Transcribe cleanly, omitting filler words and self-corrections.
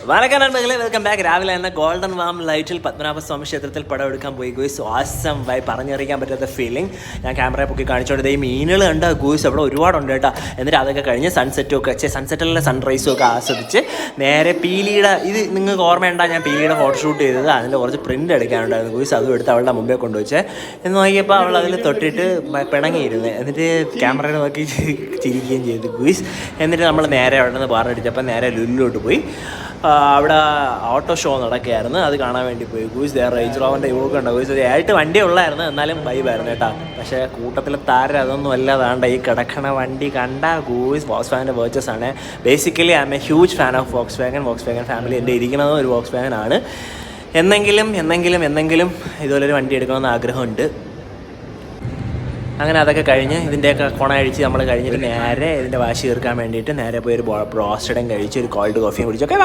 വണക്കം നண்பர்களே, welcome back. രാവിലെ തന്നെ ഗോൾഡൻ വാം ലൈറ്റിൽ പത്മനാഭസ്വാമി ക്ഷേത്രത്തിൽ പടം എടുക്കാൻ പോയി ഗൂയ്സ്. ആസം വൈ പറഞ്ഞറിയിക്കാൻ പറ്റാത്ത ഫീലിംഗ്. ഞാൻ ക്യാമറയെ പൊക്കി കാണിച്ചുകൊണ്ട് ഈ മീനുകൾ കണ്ട ഗൂയ്സ് അവിടെ ഒരുപാടുണ്ട് കേട്ടോ. എന്നിട്ട് അതൊക്കെ കഴിഞ്ഞ് സൺസെറ്റിലെ സൺറൈസും ഒക്കെ ആസ്വദിച്ച് നേരെ പീലിയുടെ ഇത് നിങ്ങൾക്ക് ഓർമ്മയുണ്ടാ, ഞാൻ പീലിയുടെ ഫോട്ടോഷൂട്ട് ചെയ്തത്. അതിൻ്റെ കുറച്ച് പ്രിൻ്റ് എടുക്കാനുണ്ടായിരുന്നു ഗൂയ്സ്. അതും എടുത്ത് അവളുടെ മുമ്പേ കൊണ്ടുവച്ചേ. എന്ന് നോക്കിയപ്പോൾ അവൾ അതിൽ തൊട്ടിട്ട് പിണങ്ങിയിരുന്നു. എന്നിട്ട് ക്യാമറയെ നോക്കി ചിരിക്കുകയും ചെയ്തു ഗൂയ്സ്. എന്നിട്ട് നമ്മൾ നേരെ അവിടെ നിന്ന് പറഞ്ഞടിച്ചപ്പോൾ നേരെ ലുല്ലോട്ട് പോയി. അവിടെ ഓട്ടോ ഷോ നടക്കുകയായിരുന്നു, അത് കാണാൻ വേണ്ടി പോയി ഗൂയ്സ്. റേഞ്ച് റോവറിൻ്റെ യോഗ ഉണ്ട് ഗൂയ്സ്. ആയിട്ട് വണ്ടി ഉള്ളായിരുന്നു, എന്നാലും വൈബായിരുന്നു കേട്ടോ. പക്ഷേ കൂട്ടത്തിലെ താരം അതൊന്നും അല്ലാതാണ്ട ഈ കിടക്കണ വണ്ടി കണ്ട ഗൂയ്സ്. വോക്സ് വാഗൻ്റെ വേർച്ചസ് ആണ്. Basically I am a huge fan of Volkswagen family. എൻ്റെ ഇരിക്കുന്നതും ഒരു വോക്സ് വാഗൻ ആണ്. എന്നെങ്കിലും ഇതുപോലൊരു വണ്ടി എടുക്കണമെന്ന് ആഗ്രഹമുണ്ട്. അങ്ങനെ അതൊക്കെ കഴിഞ്ഞ് ഇതിൻ്റെയൊക്കെ കൊണ അഴിച്ച് നമ്മൾ കഴിഞ്ഞിട്ട് നേരെ ഇതിൻ്റെ വാശി തീർക്കാൻ വേണ്ടിയിട്ട് നേരെ പോയി ഒരു ബ്രോസ്റ്റഡും കഴിച്ച് ഒരു കോൾഡ് കോഫിയും കുടിച്ചൊക്കെ